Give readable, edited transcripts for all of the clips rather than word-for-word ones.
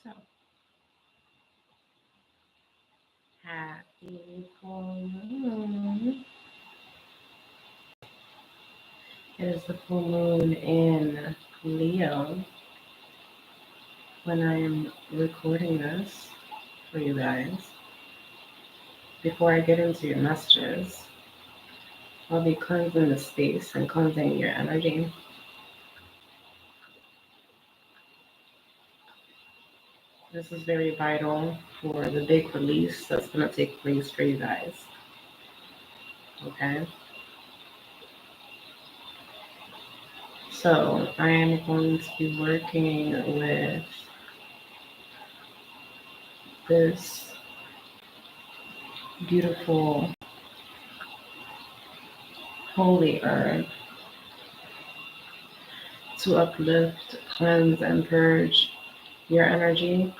So, happy full moon. It is the full moon in Leo when I am recording this for you guys. Before I get into your messages, I'll be cleansing the space and cleansing your energy. This is very vital for the big release that's going to take place for you guys. Okay? So, I am going to be working with this beautiful holy herb to uplift, cleanse, and purge your energy,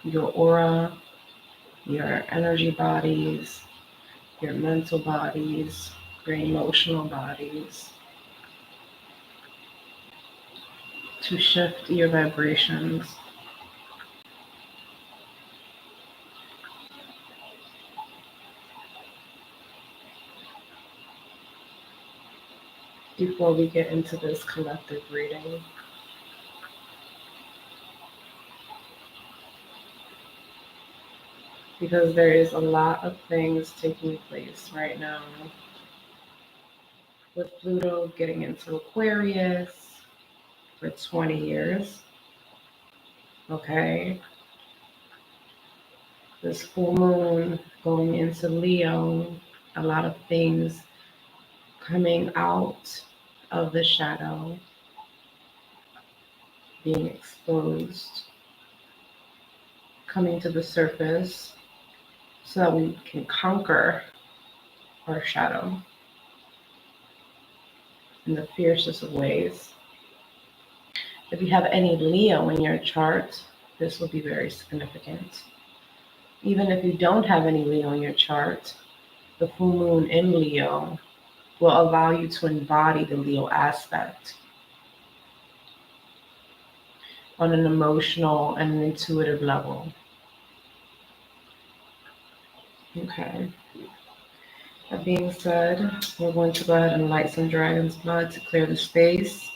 your aura, your energy bodies, your mental bodies, your emotional bodies, to shift your vibrations. Before we get into this collective reading, because there is a lot of things taking place right now with Pluto getting into Aquarius for 20 years. Okay, this full moon going into Leo, a lot of things coming out of the shadow, being exposed, coming to the surface so that we can conquer our shadow in the fiercest of ways. If you have any Leo in your chart, this will be very significant. Even if you don't have any Leo in your chart, the full moon in Leo will allow you to embody the Leo aspect on an emotional and an intuitive level. Okay. That being said, we're going to go ahead and light some dragon's blood to clear the space.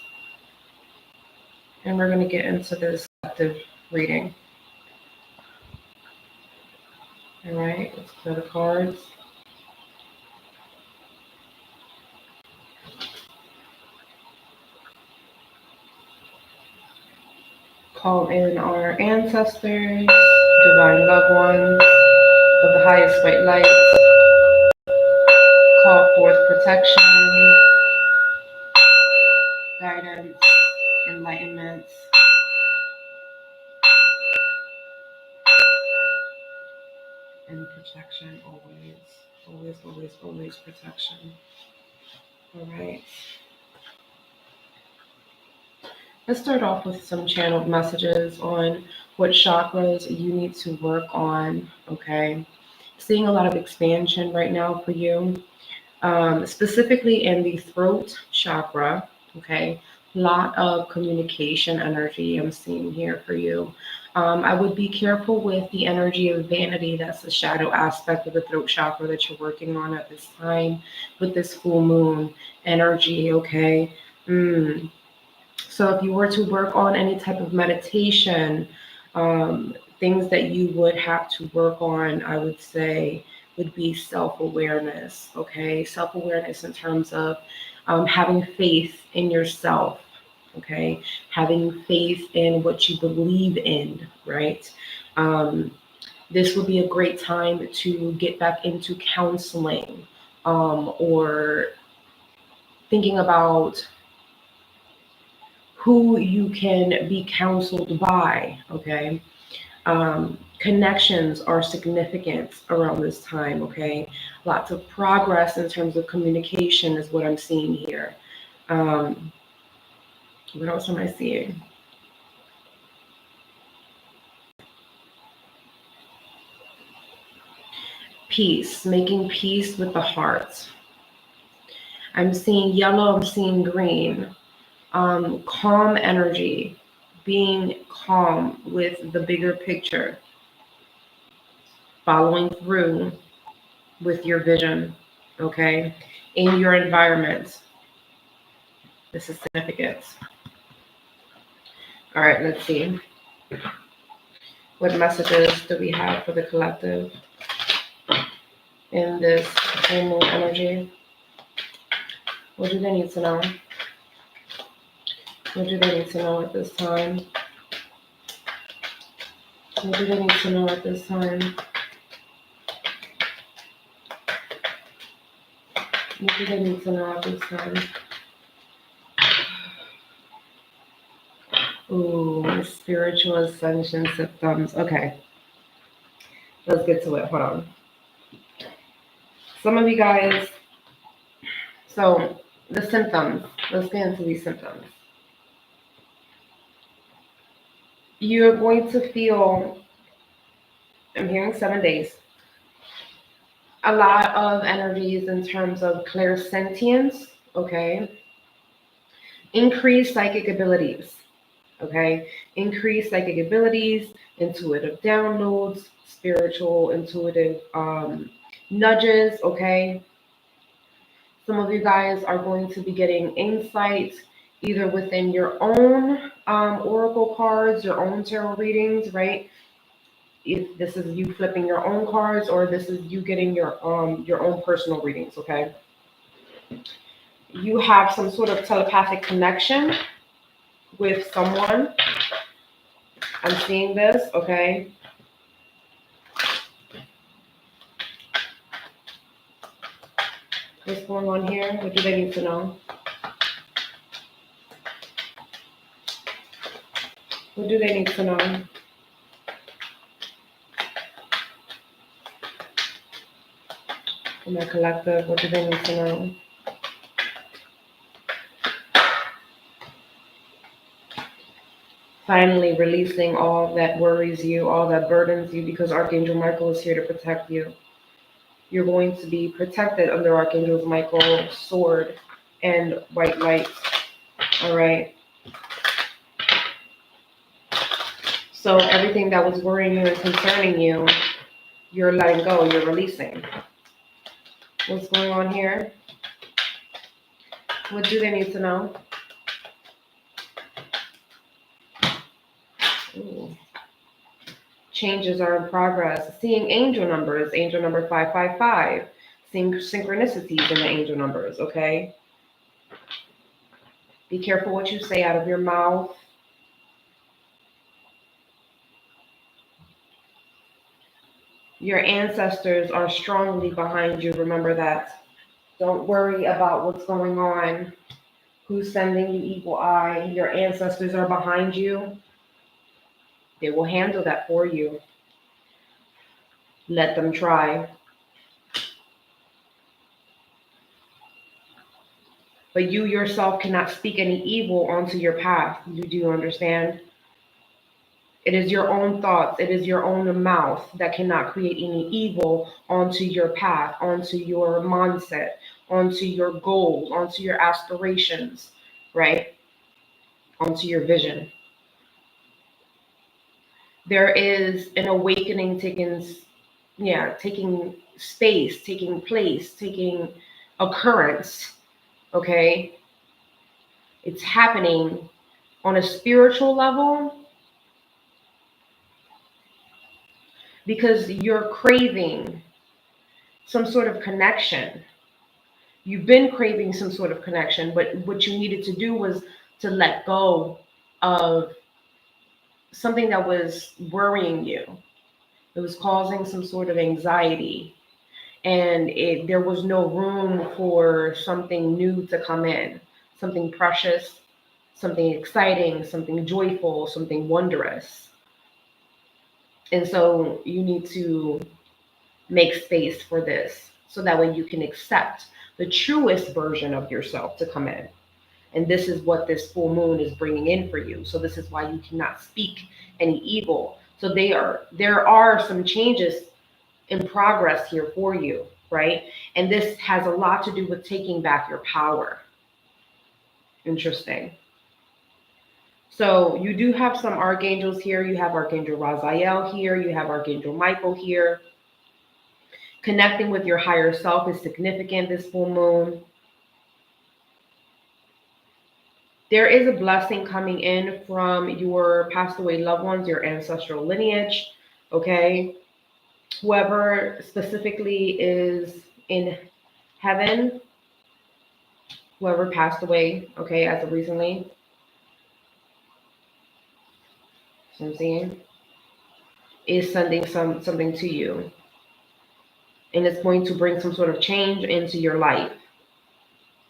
And we're going to get into this collective reading. All right, let's clear the cards. Call in our ancestors, divine loved ones of the highest white light. Call forth protection, guidance, enlightenment, and protection always. Always, always, always protection. All right. Let's start off with some channeled messages on what chakras you need to work on, okay? Seeing a lot of expansion right now for you, specifically in the throat chakra, okay? A lot of communication energy I'm seeing here for you. I would be careful with the energy of vanity. That's the shadow aspect of the throat chakra that you're working on at this time with this full moon energy, okay? So if you were to work on any type of meditation, things that you would have to work on, I would say, would be self-awareness, okay? Self-awareness in terms of having faith in yourself, okay? Having faith in what you believe in, right? This would be a great time to get back into counseling or thinking about who you can be counseled by, okay? Connections are significant around this time, okay? Lots of progress in terms of communication is what I'm seeing here. What else am I seeing? Peace, making peace with the heart. I'm seeing yellow, I'm seeing green. Calm energy, being calm with the bigger picture, following through with your vision, okay, in your environment. This is significance. All right, let's see. What messages do we have for the collective in this full moon energy? What do they need to know? What do they need to know at this time? What do they need to know at this time? What do they need to know at this time? Ooh, spiritual ascension symptoms. Okay, let's get to it. Hold on. Some of you guys, so the symptoms, let's get into these symptoms. You're going to feel, I'm hearing 7 days, a lot of energies in terms of clairsentience, okay? Increased psychic abilities, okay? Increased psychic abilities, intuitive downloads, spiritual, intuitive nudges, okay? Some of you guys are going to be getting insight either within your own oracle cards, your own tarot readings, right? If this is you flipping your own cards, or this is you getting your own personal readings, okay? You have some sort of telepathic connection with someone. I'm seeing this, okay? What's going on here? What do they need to know? What do they need to know? In my collective, what do they need to know? Finally releasing all that worries you, all that burdens you, because Archangel Michael is here to protect you. You're going to be protected under Archangel Michael's sword and white light. All right. So everything that was worrying you and concerning you, you're letting go, you're releasing. What's going on here? What do they need to know? Ooh. Changes are in progress. Seeing angel numbers, angel number 555. Seeing synchronicities in the angel numbers, okay? Be careful what you say out of your mouth. Your ancestors are strongly behind you. Remember that. Don't worry about what's going on, who's sending the evil eye. Your ancestors are behind you. They will handle that for you. Let them try. But you yourself cannot speak any evil onto your path. You do understand? It is your own thoughts, it is your own mouth that cannot create any evil onto your path, onto your mindset, onto your goals, onto your aspirations, right? Onto your vision. There is an awakening taking space, taking place, taking occurrence, okay? It's happening on a spiritual level, because you're craving some sort of connection. You've been craving some sort of connection, but what you needed to do was to let go of something that was worrying you. It was causing some sort of anxiety, and there was no room for something new to come in, something precious, something exciting, something joyful, something wondrous. And so you need to make space for this, so that way you can accept the truest version of yourself to come in. And this is what this full moon is bringing in for you. So this is why you cannot speak any evil. So there are some changes in progress here for you, right? And this has a lot to do with taking back your power. Interesting. So you do have some archangels here. You have Archangel Raziel here. You have Archangel Michael here. Connecting with your higher self is significant this full moon. There is a blessing coming in from your passed away loved ones, your ancestral lineage, okay? Whoever specifically is in heaven, whoever passed away, okay, as of recently, so I'm seeing, is sending something to you. And it's going to bring some sort of change into your life,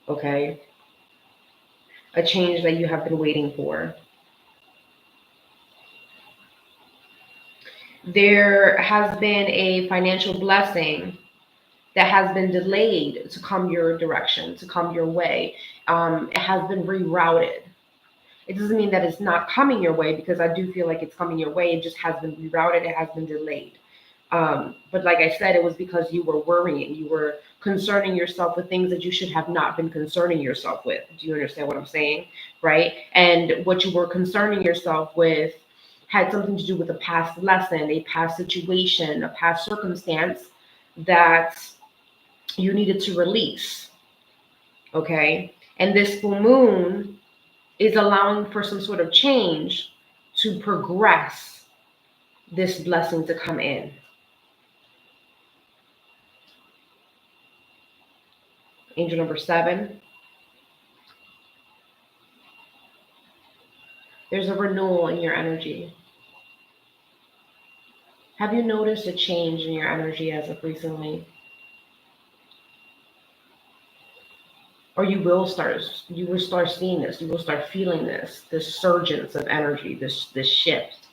okay? A change that you have been waiting for. There has been a financial blessing that has been delayed to come your direction, to come your way. It has been rerouted. It doesn't mean that it's not coming your way, because I do feel like it's coming your way. It just has been rerouted. It has been delayed. But like I said, it was because you were worrying. You were concerning yourself with things that you should have not been concerning yourself with. Do you understand what I'm saying? Right? And what you were concerning yourself with had something to do with a past lesson, a past situation, a past circumstance that you needed to release. Okay? And this full moon is allowing for some sort of change to progress this blessing to come in. Angel number 7. There's a renewal in your energy. Have you noticed a change in your energy as of recently? Or you will start seeing this, you will start feeling this surgence of energy, this shift.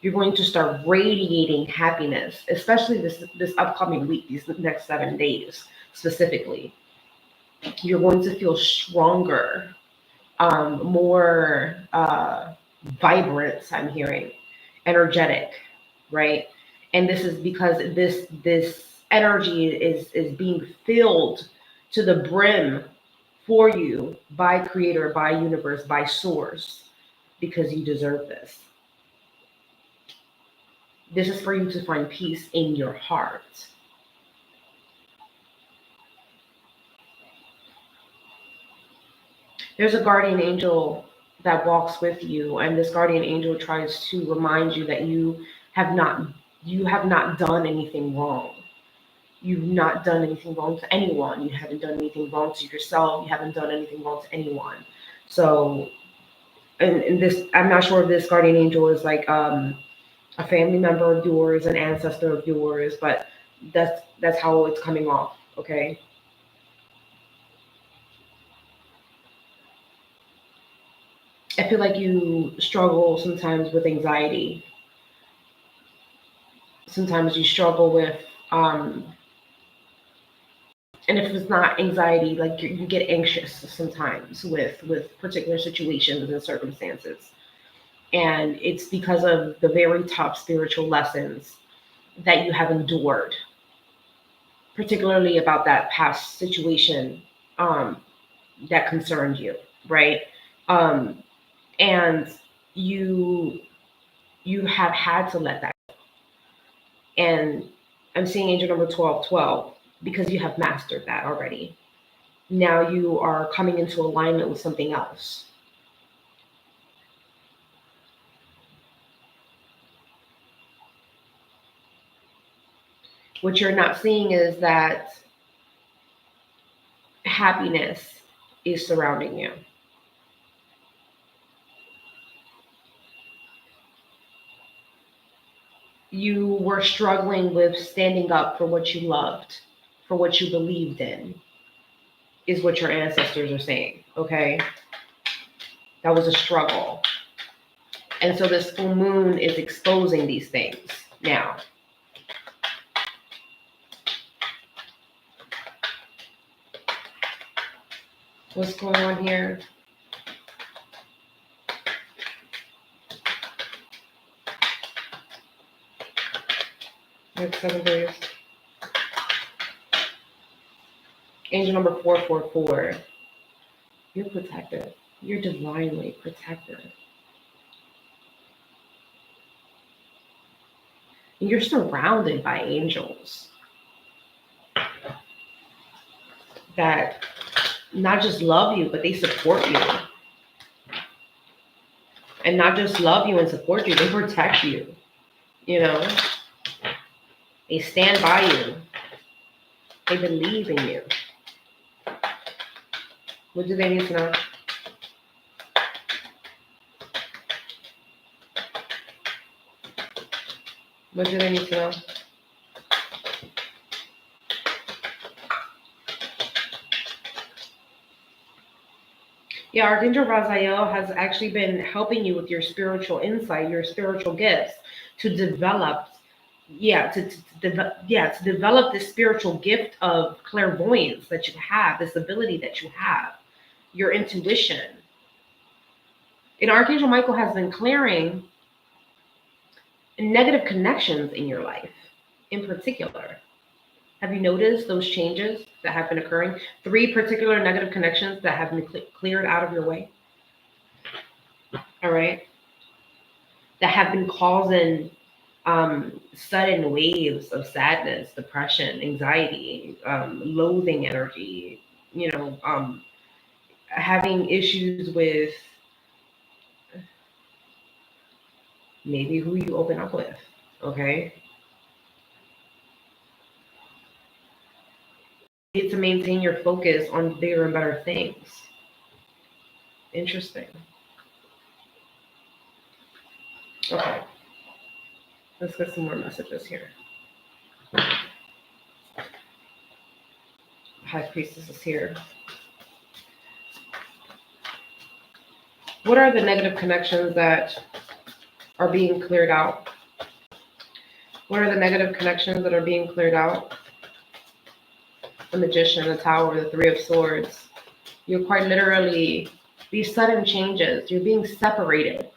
You're going to start radiating happiness, especially this upcoming week, these next 7 days specifically. You're going to feel stronger, more vibrant, I'm hearing, energetic, right? And this is because this energy is being filled to the brim for you by creator, by universe, by source, because you deserve this. This is for you to find peace in your heart. There's a guardian angel that walks with you, and this guardian angel tries to remind you that you have not done anything wrong. You've not done anything wrong to anyone. You haven't done anything wrong to yourself. You haven't done anything wrong to anyone. So, and this, I'm not sure if this guardian angel is like a family member of yours, an ancestor of yours, but that's how it's coming off. Okay. I feel like you struggle sometimes with anxiety. Sometimes you struggle with, and if it's not anxiety, like you get anxious sometimes with particular situations and circumstances. And it's because of the very tough spiritual lessons that you have endured, particularly about that past situation that concerned you, right? Um, and you have had to let that go. And I'm seeing angel number 1212 because you have mastered that already. Now you are coming into alignment with something else. What you're not seeing is that happiness is surrounding you. You were struggling with standing up for what you loved, for what you believed in, is what your ancestors are saying, okay? That was a struggle. And so this full moon is exposing these things now. What's going on here? Next 7 days. Angel number 444. You're protected. You're divinely protected. You're surrounded by angels that not just love you, but they support you. And not just love you and support you, they protect you. You know, they stand by you. They believe in you. What do they need to know? What do they need to know? Yeah, Archangel Raziel has actually been helping you with your spiritual insight, your spiritual gifts to develop, to develop this spiritual gift of clairvoyance that you have, this ability that you have, your intuition. And Archangel Michael has been clearing negative connections in your life in particular. Have you noticed those changes that have been occurring? 3 particular negative connections that have been cleared out of your way. All right. That have been causing sudden waves of sadness, depression, anxiety, loathing energy, having issues with maybe who you open up with. Okay. You need to maintain your focus on bigger and better things. Interesting. Okay. Let's get some more messages here. High Priestess is here. What are the negative connections that are being cleared out? What are the negative connections that are being cleared out? The Magician, the Tower, the 3 of Swords. You're quite literally, these sudden changes, you're being separated.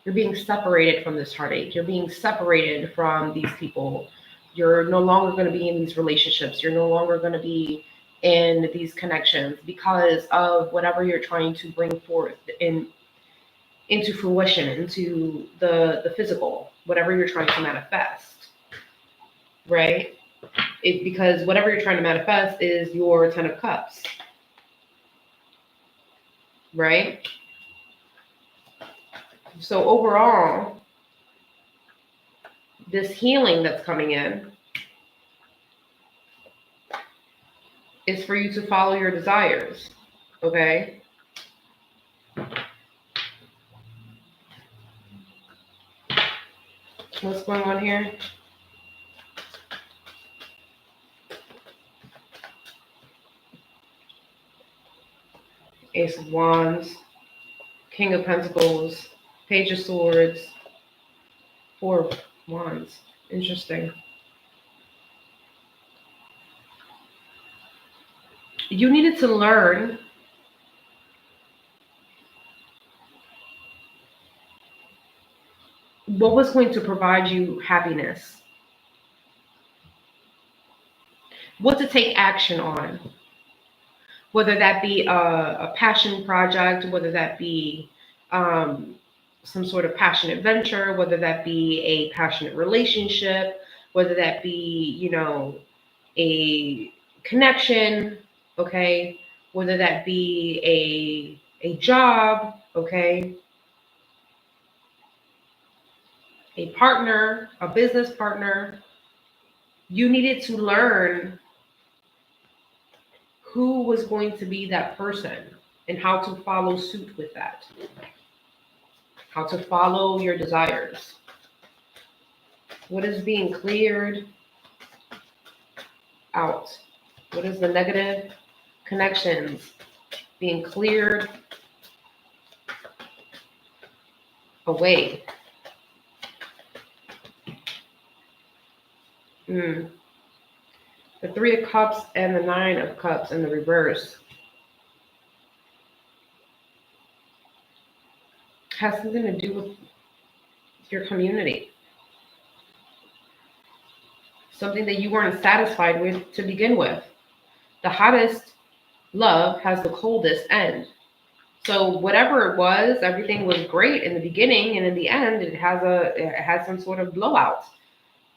You're being separated from this heartache. You're being separated from these people. You're no longer going to be in these relationships. You're no longer going to be in these connections because of whatever you're trying to bring forth into fruition, into the physical, whatever you're trying to manifest. Right? Because whatever you're trying to manifest is your 10 of Cups. Right? So overall, this healing that's coming in is for you to follow your desires. Okay? What's going on here? Ace of Wands, King of Pentacles, Page of Swords, 4 of Wands. Interesting. You needed to learn what was going to provide you happiness, what to take action on, whether that be a passion project, whether that be some sort of passionate venture, whether that be a passionate relationship, whether that be, a connection, okay, whether that be a job, okay, a partner, a business partner. You needed to learn who was going to be that person and how to follow suit with that, how to follow your desires. What is being cleared out? What is the negative connections being cleared away? The 3 of Cups and the 9 of Cups in the reverse has something to do with your community. Something that you weren't satisfied with to begin with. The hottest love has the coldest end. So whatever it was, everything was great in the beginning, and in the end, it has some sort of blowout,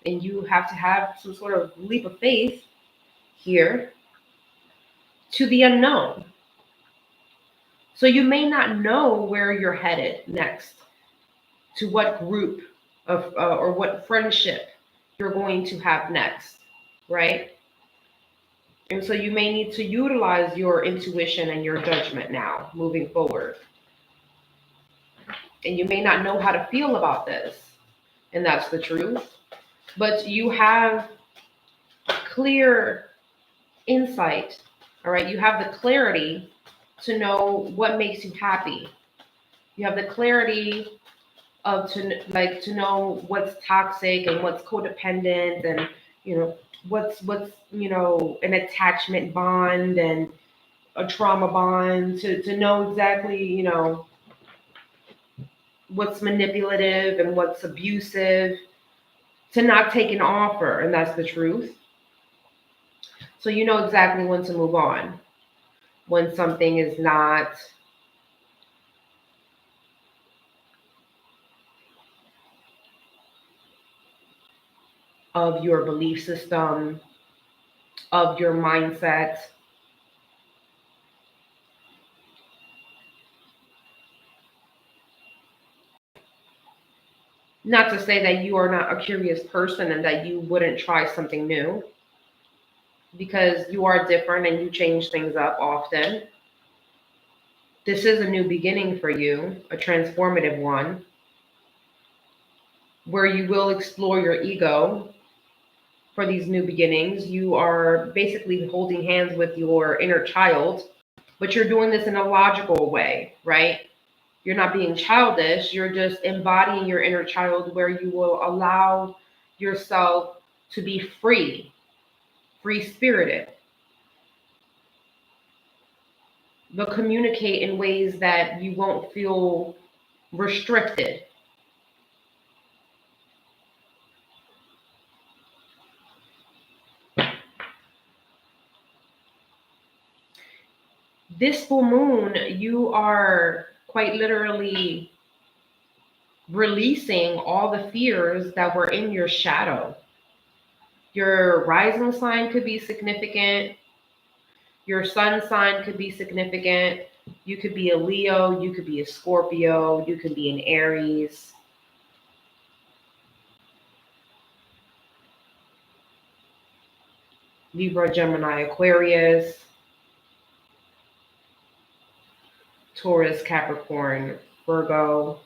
and you have to have some sort of leap of faith here to the unknown. So you may not know where you're headed next, to what group of or what friendship you're going to have next, right? And so you may need to utilize your intuition and your judgment now moving forward. And you may not know how to feel about this, and that's the truth. But you have clear insight, all right? You have the clarity to know what makes you happy. You have the clarity of to know what's toxic and what's codependent, and what's an attachment bond and a trauma bond, to know exactly what's manipulative and what's abusive, to not take an offer, and that's the truth. So you know exactly when to move on, when something is not of your belief system, of your mindset. Not to say that you are not a curious person and that you wouldn't try something new, because you are different and you change things up often. This is a new beginning for you, a transformative one, where you will explore your ego for these new beginnings. You are basically holding hands with your inner child, but you're doing this in a logical way, right? You're not being childish. You're just embodying your inner child, where you will allow yourself to be free spirited, but communicate in ways that you won't feel restricted. This full moon, you are quite literally releasing all the fears that were in your shadow. Your rising sign could be significant. Your sun sign could be significant. You could be a Leo. You could be a Scorpio. You could be an Aries. Libra, Gemini, Aquarius, Taurus, Capricorn, Virgo.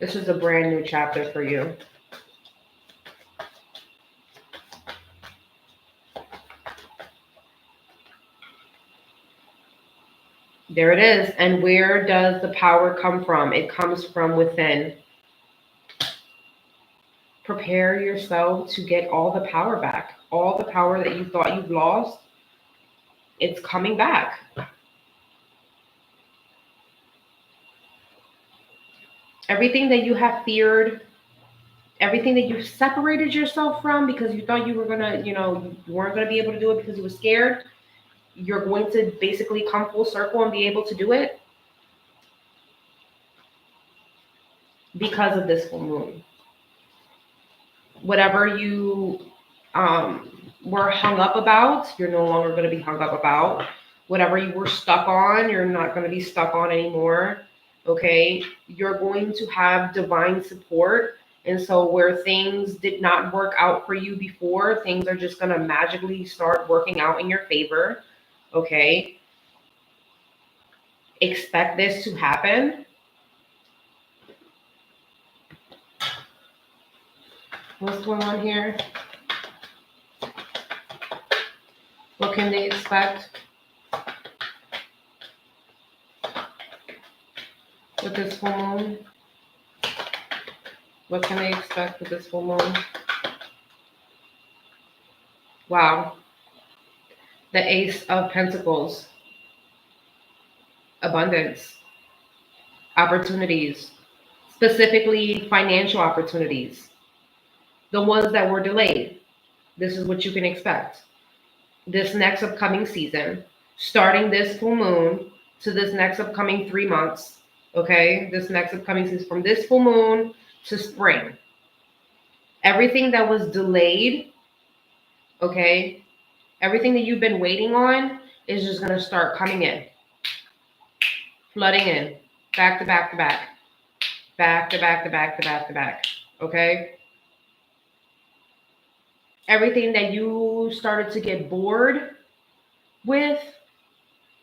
This is a brand new chapter for you. There it is. And where does the power come from? It comes from within. Prepare yourself to get all the power back. All the power that you thought you've lost, it's coming back. Everything that you have feared, everything that you separated yourself from because you thought you were gonna, you weren't gonna be able to do it because you were scared, you're going to basically come full circle and be able to do it because of this full moon. Whatever you were hung up about, you're no longer going to be hung up about. Whatever you were stuck on, you're not going to be stuck on anymore. Okay, you're going to have divine support. And so where things did not work out for you before, things are just going to magically start working out in your favor. Okay, expect this to happen. What's going on here? What can they expect with this full moon? What can they expect with this full moon? Wow. The Ace of Pentacles. Abundance. Opportunities. Specifically financial opportunities. The ones that were delayed. This is what you can expect. this next upcoming season, starting this full moon to this next upcoming 3 months, okay? This next upcoming season, from this full moon to spring. Everything that was delayed, okay? Everything that you've been waiting on is just going to start coming in, flooding in, back to back to back, back to back to back to back to back, okay? Everything that you started to get bored with,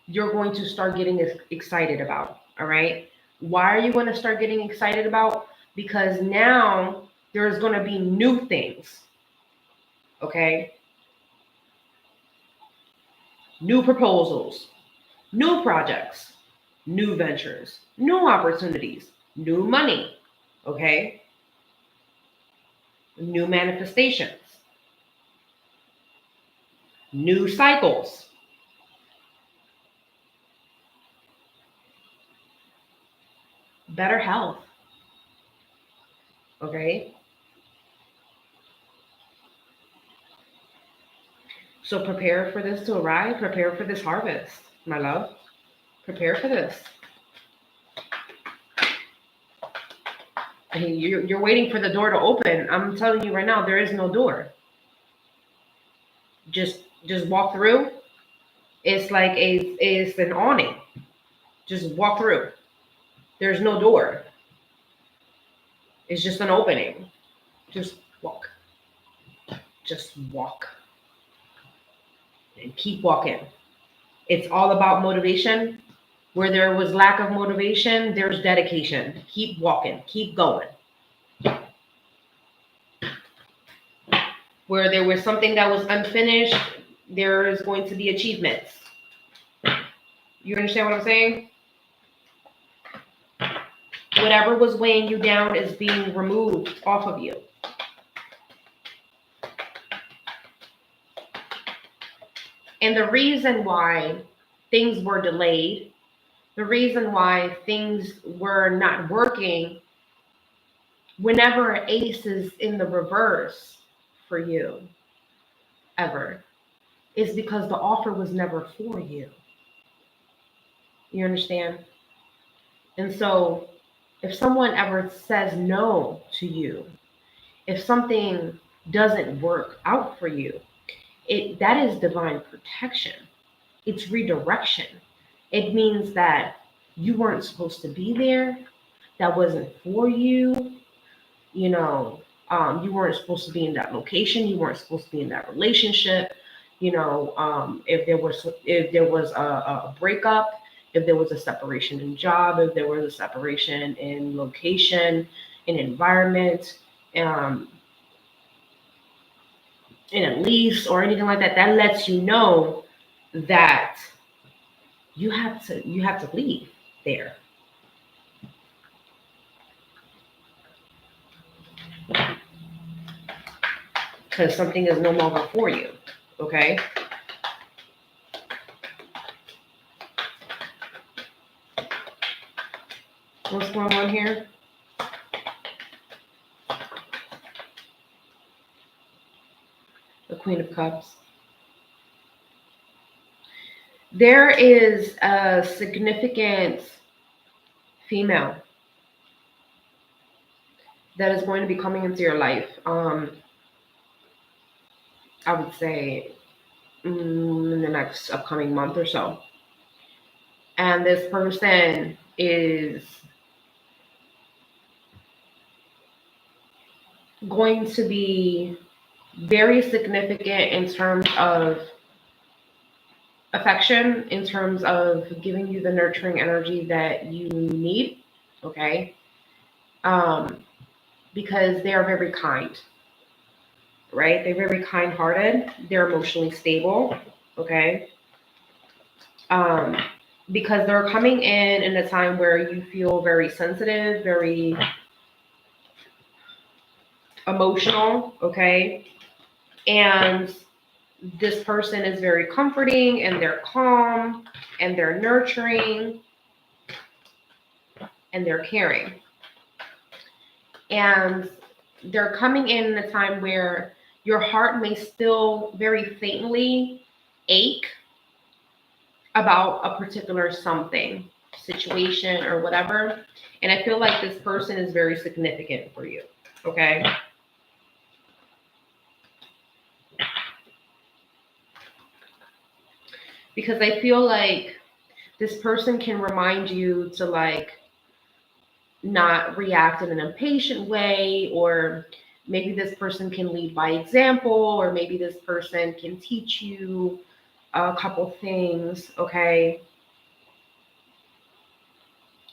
you're going to start getting excited about, all right? Why are you going to start getting excited about? Because now there's going to be new things, okay? New proposals, new projects, new ventures, new opportunities, new money, okay? New manifestations, new cycles. Better health, okay? So prepare for this to arrive. Prepare for this harvest, my love. Prepare for this. I mean, you're waiting for the door to open. I'm telling you right now, there is no door. Just walk through. It's like it's an awning. Just walk through. There's no door. It's just an opening. Just walk. Just walk. And keep walking. It's all about motivation. Where there was lack of motivation, there's dedication. Keep walking. Keep going. Where there was something that was unfinished, there is going to be achievements. You understand what I'm saying? Whatever was weighing you down is being removed off of you. And the reason why things were delayed, the reason why things were not working, whenever an ace is in the reverse for you, ever, is because the offer was never for you. You understand? And so if someone ever says no to you, if something doesn't work out for you, that is divine protection. It's redirection. It means that you weren't supposed to be there. That wasn't for you. You know, you weren't supposed to be in that location. You weren't supposed to be in that relationship. You know, if there was a breakup, if there was a separation in job, if there was a separation in location, in environment, in a lease or anything like that, that lets you know that you have to leave there. Because something is no longer for you. Okay? What's going on here? The Queen of Cups. There is a significant female that is going to be coming into your life. I would say in the next upcoming month or so. And this person is going to be very significant in terms of affection, in terms of giving you the nurturing energy that you need, okay? Because they are very kind, right? They're very kind-hearted. They're emotionally stable, okay? Because they're coming in a time where you feel very sensitive, very emotional, okay? And this person is very comforting, and they're calm, and they're nurturing, and they're caring. And they're coming in a time where your heart may still very faintly ache about a particular something, situation, or whatever. And I feel like this person is very significant for you. Okay. Because I feel like this person can remind you to like not react in an impatient way, or maybe this person can lead by example, or maybe this person can teach you a couple things. Okay.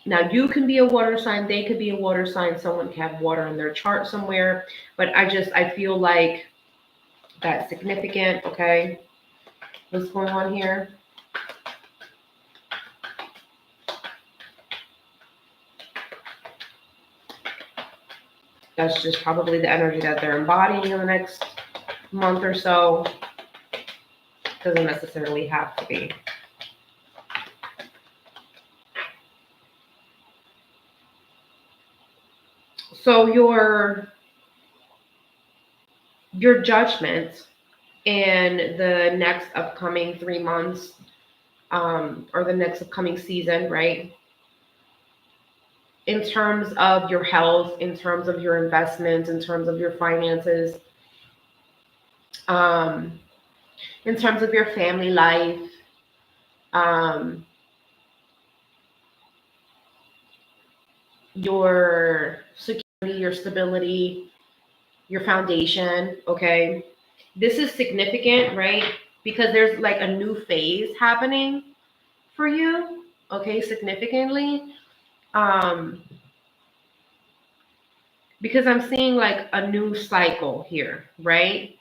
Now you can be a water sign, they could be a water sign, someone can have water in their chart somewhere, but I feel like that's significant. Okay. What's going on here? That's just probably the energy that they're embodying in the next month or so. Doesn't necessarily have to be. So your judgment in the next upcoming 3 months, or the next upcoming season, right? In terms of your health, in terms of your investments, in terms of your finances, in terms of your family life, your security, your stability, your foundation. Okay. This is significant, right? Because there's like a new phase happening for you. Okay. Significantly. Because I'm seeing like a new cycle here, right?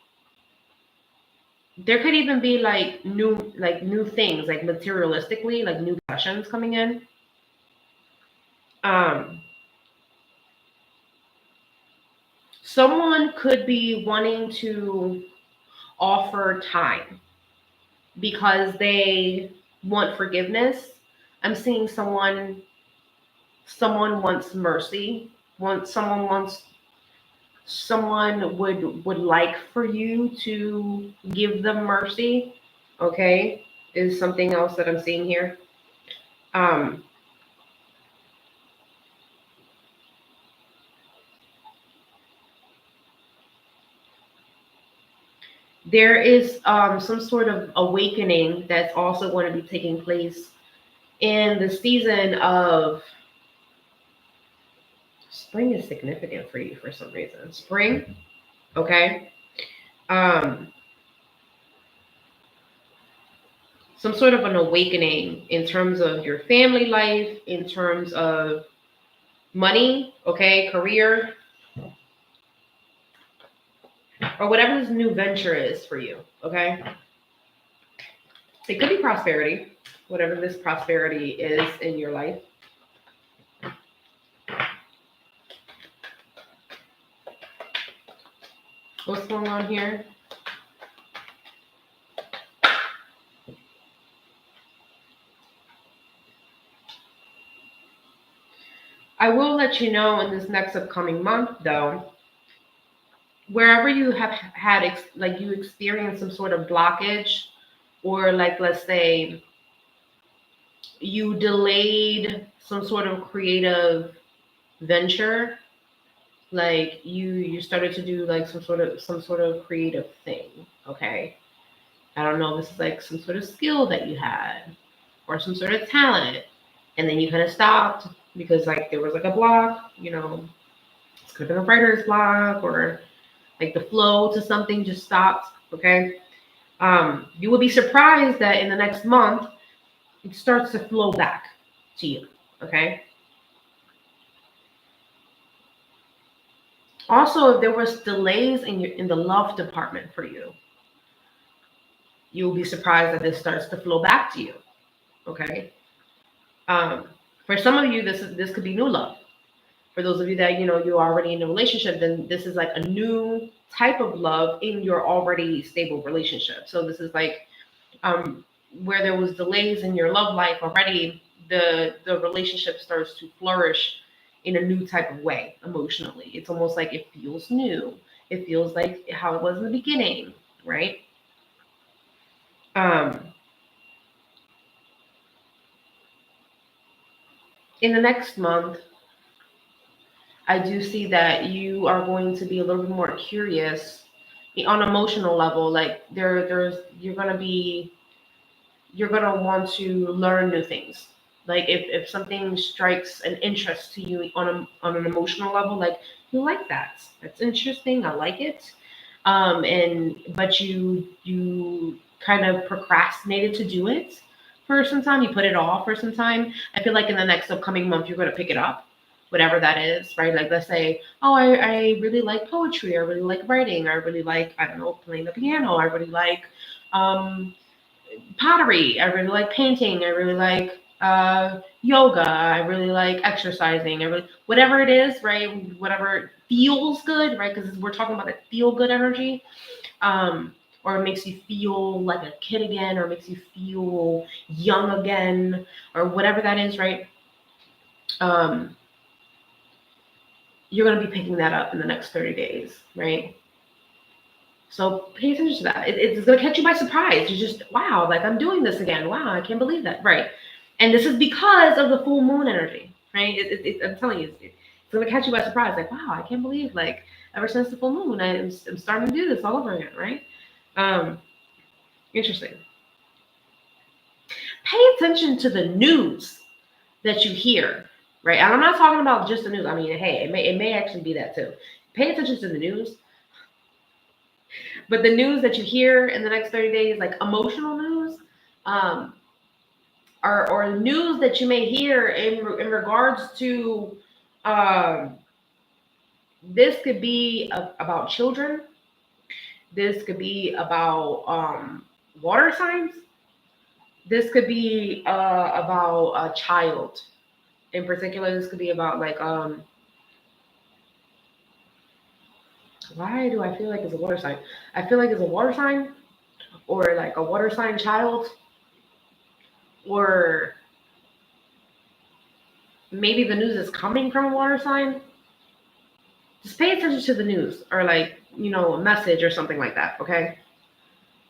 There could even be like new things, like materialistically, like new possessions coming in. Someone could be wanting to offer time because they want forgiveness. I'm seeing someone wants mercy. Someone would like for you to give them mercy. Okay, is something else that I'm seeing here. There is some sort of awakening that's also going to be taking place in the season of spring. Is significant for you for some reason. Spring, okay. Um, some sort of an awakening in terms of your family life, in terms of money, okay, career, or whatever this new venture is for you, okay? It could be prosperity, whatever this prosperity is in your life. What's going on here? I will let you know in this next upcoming month, though, wherever you have had, like you experience some sort of blockage, or like, let's say, you delayed some sort of creative venture, like you started to do like some sort of creative thing, okay? I don't know, this is like some sort of skill that you had or some sort of talent, and then you kind of stopped because like there was like a block, it could have been a writer's block, or like the flow to something just stopped. Okay. You will be surprised that in the next month it starts to flow back to you. Okay. Also, if there was delays in the love department for you, you will be surprised that this starts to flow back to you. Okay. For some of you, this could be new love. For those of you that you're already in a relationship, then this is like a new type of love in your already stable relationship. So this is like where there was delays in your love life already, the relationship starts to flourish in a new type of way emotionally. It's almost like it feels new. It feels like how it was in the beginning, right? Um, in the next month, I do see that you are going to be a little bit more curious on emotional level. Like you're gonna want to learn new things. Like if something strikes an interest to you on an emotional level, like you like that. That's interesting. I like it. And but you kind of procrastinated to do it for some time. You put it off for some time. I feel like in the next upcoming month you're gonna pick it up, whatever that is, right? Like let's say, oh, I really like poetry. I really like writing. I really like, I don't know, playing the piano. I really like um pottery. I really like painting. I really like yoga. I really like exercising. I really, whatever it is, right? Whatever feels good, right? Because we're talking about that feel good energy, or it makes you feel like a kid again, or makes you feel young again, or whatever that is, right? Um, you're going to be picking that up in the next 30 days, right? So pay attention to that. It's going to catch you by surprise. You just, wow, like I'm doing this again. Wow, I can't believe that. Right. And this is because of the full moon energy, right? I'm telling you, it's going to catch you by surprise. Like, wow, I can't believe, like, ever since the full moon, I'm starting to do this all over again, right? Um, Interesting. Pay attention to the news that you hear, right? And I'm not talking about just the news. I mean, hey, it may actually be that too. Pay attention to the news. But the news that you hear in the next 30 days, like emotional news, um, or news that you may hear in regards to, um, this could be about children. This could be about water signs. This could be about a child in particular. This could be about like why do I feel like it's a water sign? I feel like it's a water sign, or like a water sign child, or maybe the news is coming from a water sign. Just pay attention to the news, or like, a message or something like that, okay?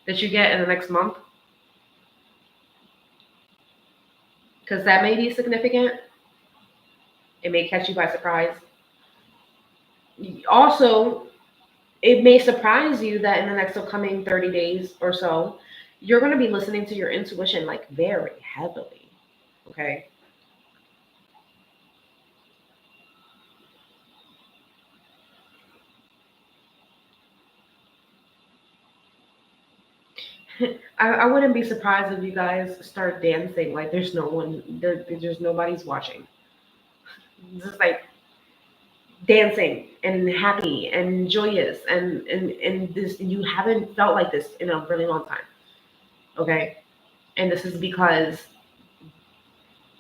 That you get in the next month, because that may be significant. It may catch you by surprise. Also, it may surprise you that in the next upcoming 30 days or so, you're going to be listening to your intuition like very heavily, okay? I wouldn't be surprised if you guys start dancing like there's no one there, there's nobody's watching. Just like dancing and happy and joyous, and this, you haven't felt like this in a really long time. Okay. And this is because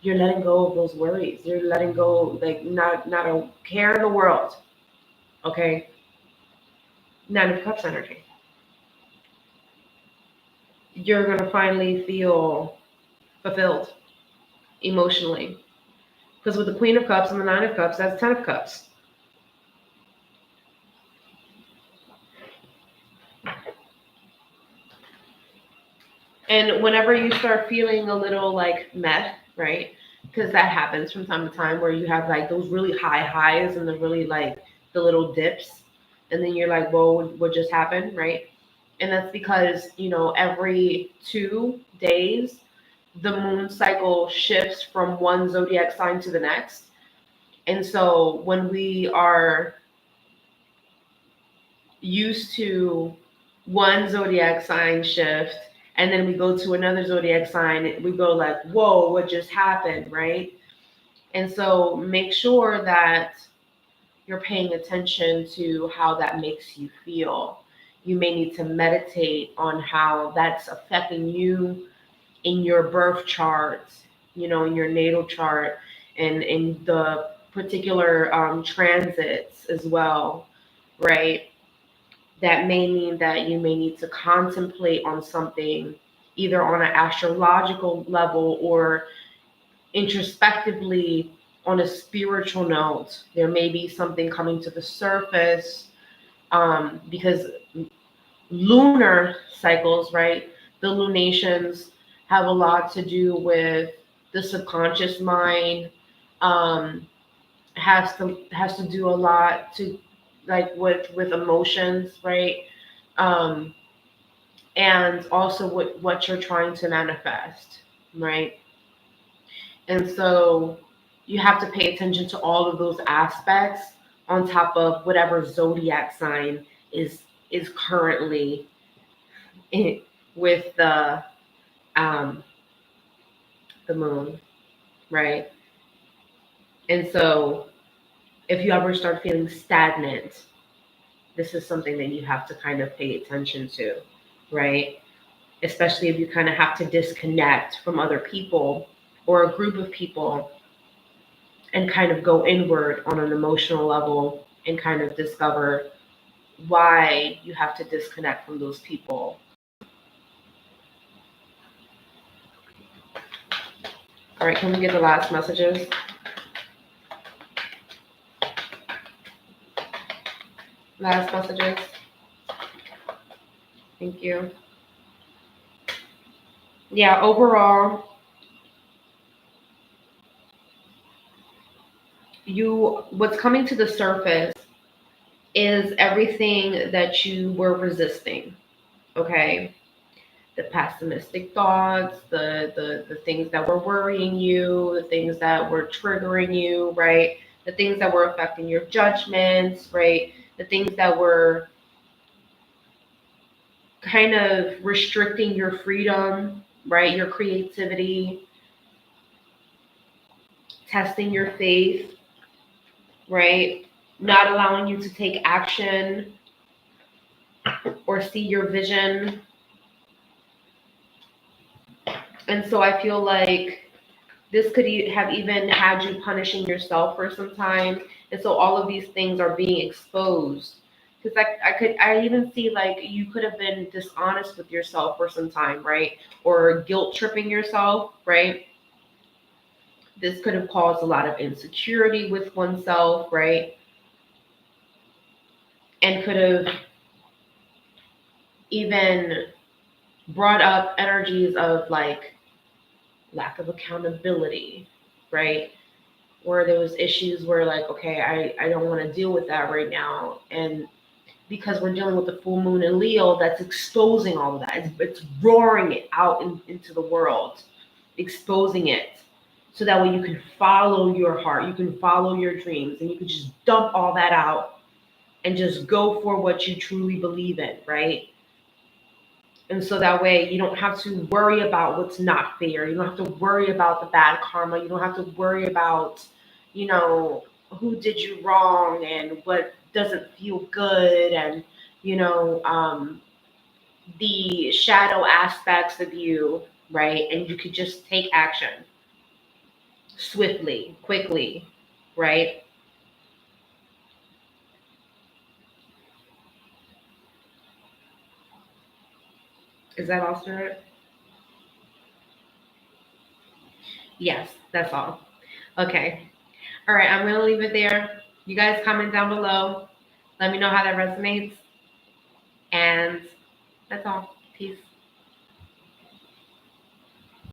you're letting go of those worries. You're letting go, like, not a care in the world. Okay. Nine of Cups energy. You're gonna finally feel fulfilled emotionally. Because with the Queen of Cups and the Nine of Cups, that's Ten of Cups. And whenever you start feeling a little like meh, right? Because that happens from time to time, where you have like those really high highs and the really like the little dips. And then you're like, whoa, what just happened, right? And that's because, every 2 days, the moon cycle shifts from one zodiac sign to the next. And so when we are used to one zodiac sign shift, and then we go to another zodiac sign, we go like, whoa, what just happened, right? And so make sure that you're paying attention to how that makes you feel. You may need to meditate on how that's affecting you in your birth chart, in your natal chart, and in the particular transits as well, right? That may mean that you may need to contemplate on something, either on an astrological level or introspectively on a spiritual note. There may be something coming to the surface, because lunar cycles, right? The lunations have a lot to do with the subconscious mind. Um, has to do a lot to like with emotions, right? Um, and also what you're trying to manifest, right? And so you have to pay attention to all of those aspects on top of whatever zodiac sign is currently in, with um, the moon, right? And so if you ever start feeling stagnant, this is something that you have to kind of pay attention to, right? Especially if you kind of have to disconnect from other people or a group of people and kind of go inward on an emotional level and kind of discover why you have to disconnect from those people. All right, can we get the last messages? Last messages. Thank you. Yeah, overall, what's coming to the surface is everything that you were resisting. Okay. The pessimistic thoughts, the things that were worrying you, the things that were triggering you, right? The things that were affecting your judgments, right? The things that were kind of restricting your freedom, right? Your creativity, testing your faith, right? Not allowing you to take action or see your vision. And so I feel like this could have even had you punishing yourself for some time. And so all of these things are being exposed. Because I even see like you could have been dishonest with yourself for some time, right? Or guilt tripping yourself, right? This could have caused a lot of insecurity with oneself, right? And could have even brought up energies of like lack of accountability, right? Where there was issues where like, okay, I don't want to deal with that right now. And because we're dealing with the full moon in Leo, that's exposing all of that. It's roaring it out into the world, exposing it. So that way you can follow your heart, you can follow your dreams, and you can just dump all that out and just go for what you truly believe in, right? And so that way you don't have to worry about what's not fair. You don't have to worry about the bad karma. You don't have to worry about, who did you wrong and what doesn't feel good and, you know, um, the shadow aspects of you, right? And you could just take action swiftly, quickly, right? Is that all, Stuart? Yes, that's all. Okay. All right, I'm going to leave it there. You guys comment down below. Let me know how that resonates. And that's all. Peace.